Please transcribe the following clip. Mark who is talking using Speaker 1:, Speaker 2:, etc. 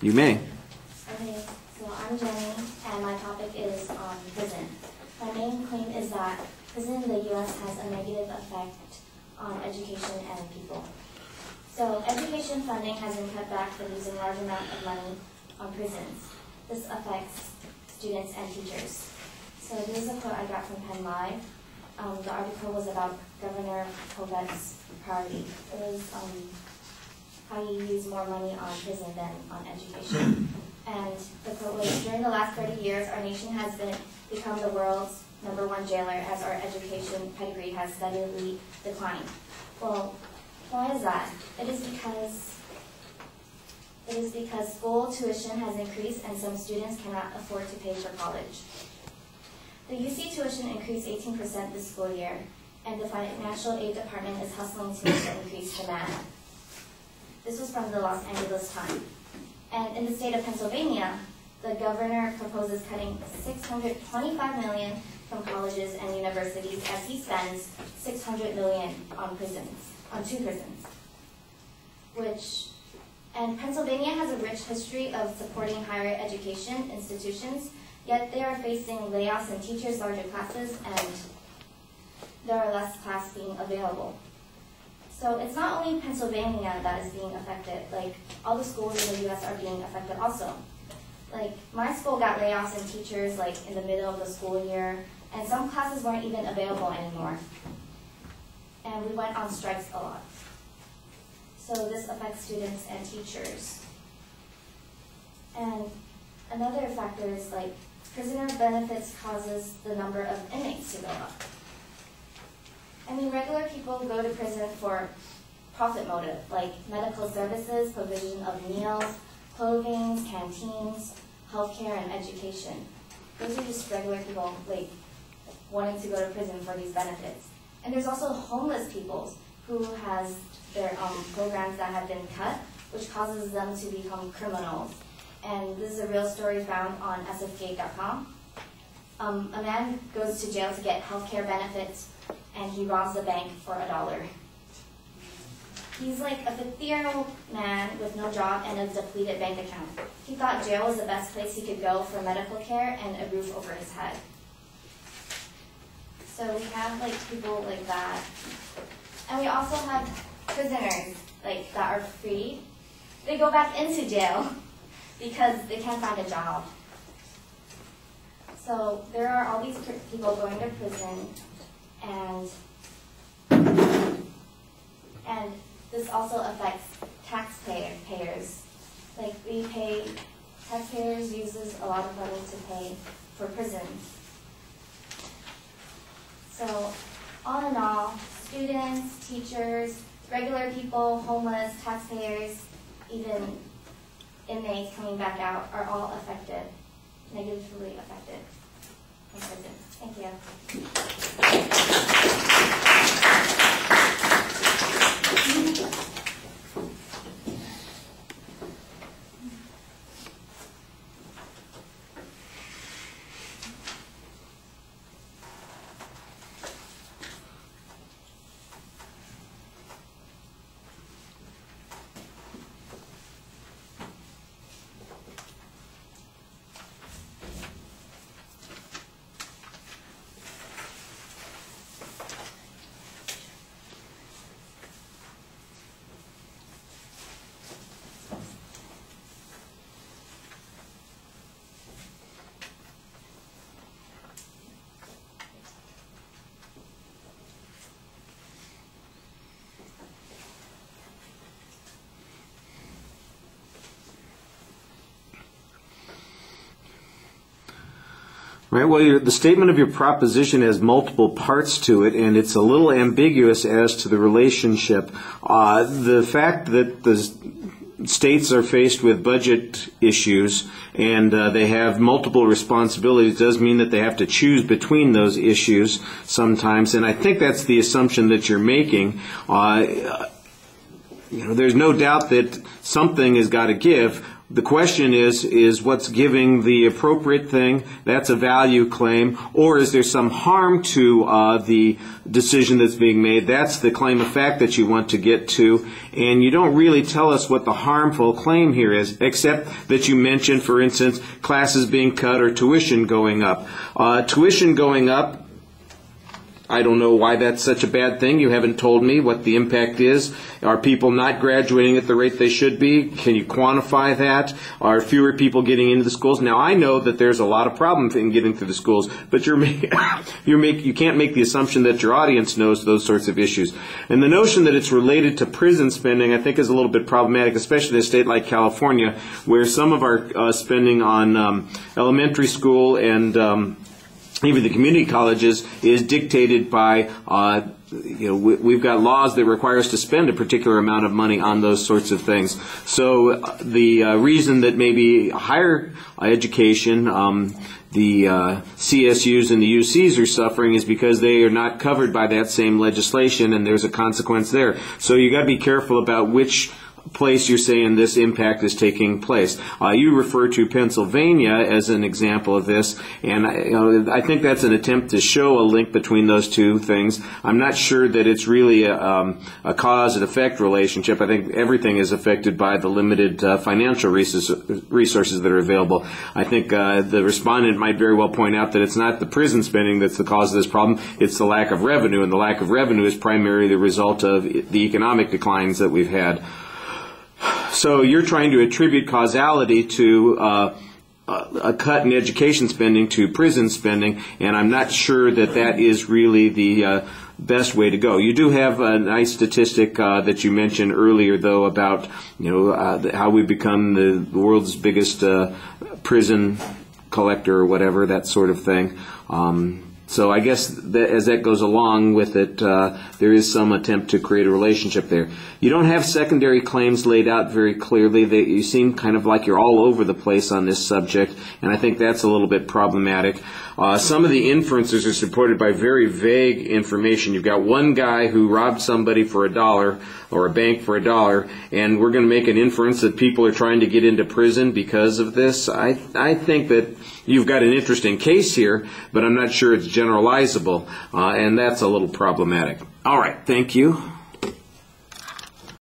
Speaker 1: You may.
Speaker 2: Okay, so I'm Jenny, and my topic is on prison. My main claim is that prison in the U.S. has a negative effect on education and people. So education funding has been cut back for using large amount of money on prisons. This affects students and teachers. So this is a quote I got from Penn Live. The article was about Governor Covette's priority. It was how you use more money on prison than on education. And the quote was, during the last 30 years, our nation has become the world's #1 jailer as our education pedigree has steadily declined. Well, why is that? It is because school tuition has increased and some students cannot afford to pay for college. The UC tuition increased 18% this school year, and the Financial Aid Department is hustling to meet the increased demand. This was from the Los Angeles Times. And in the state of Pennsylvania, the governor proposes cutting $625 million from colleges and universities as he spends $600 million on two prisons. And Pennsylvania has a rich history of supporting higher education institutions, yet they are facing layoffs in teachers, larger classes, and there are less class being available. So it's not only Pennsylvania that is being affected, like all the schools in the U.S. are being affected also. Like my school got layoffs in teachers like in the middle of the school year, and some classes weren't even available anymore. And we went on strikes a lot. So this affects students and teachers. And another factor is like prisoner benefits causes the number of inmates to go up. I mean, regular people go to prison for profit motive, like medical services, provision of meals, clothing, canteens, healthcare, and education. Those are just regular people like wanting to go to prison for these benefits. And there's also homeless people who has their programs that have been cut, which causes them to become criminals. And this is a real story found on sfgate.com. A man goes to jail to get healthcare benefits, and he robs the bank for $1. He's like a 50-year-old man with no job and a depleted bank account. He thought jail was the best place he could go for medical care and a roof over his head. So we have like people like that. And we also have prisoners like that are free. They go back into jail because they can't find a job. So there are all these people going to prison, and this also affects taxpayers. Like taxpayers uses a lot of money to pay for prisons. So all in all, students, teachers, regular people, homeless, taxpayers, even inmates coming back out are all affected, negatively affected in prison. Thank you.
Speaker 1: Right. Well, the statement of your proposition has multiple parts to it, and it's a little ambiguous as to the relationship. The fact that the states are faced with budget issues and they have multiple responsibilities does mean that they have to choose between those issues sometimes, and I think that's the assumption that you're making. There's no doubt that something has got to give. The question is what's giving the appropriate thing? That's a value claim. Or is there some harm to the decision that's being made? That's the claim of fact that you want to get to. And you don't really tell us what the harmful claim here is, except that you mention, for instance, classes being cut or tuition going up. Tuition going up, I don't know why that's such a bad thing. You haven't told me what the impact is. Are people not graduating at the rate they should be? Can you quantify that? Are fewer people getting into the schools? Now, I know that there's a lot of problems in getting through the schools, but you can't make the assumption that your audience knows those sorts of issues. And the notion that it's related to prison spending, I think, is a little bit problematic, especially in a state like California, where some of our spending on elementary school and even the community colleges is dictated by, we've got laws that require us to spend a particular amount of money on those sorts of things. So the reason that maybe higher education, the CSUs and the UCs are suffering is because they are not covered by that same legislation, and there's a consequence there. So you got to be careful about which place you're saying this impact is taking place. You refer to Pennsylvania as an example of this, and I think that's an attempt to show a link between those two things. I'm not sure that it's really a cause and effect relationship. I think everything is affected by the limited financial resources that are available. I think the respondent might very well point out that it's not the prison spending that's the cause of this problem, it's the lack of revenue, and the lack of revenue is primarily the result of the economic declines that we've had. So you're trying to attribute causality to a cut in education spending to prison spending, and I'm not sure that that is really the best way to go. You do have a nice statistic that you mentioned earlier, though, about how we become the world's biggest prison collector or whatever, that sort of thing. So I guess that as that goes along with it, there is some attempt to create a relationship there. You don't have secondary claims laid out very clearly. You seem kind of like you're all over the place on this subject, and I think that's a little bit problematic. Some of the inferences are supported by very vague information. You've got one guy who robbed somebody for $1 or a bank for $1, and we're going to make an inference that people are trying to get into prison because of this. I think that you've got an interesting case here, but I'm not sure it's generalizable, and that's a little problematic. All right, thank you.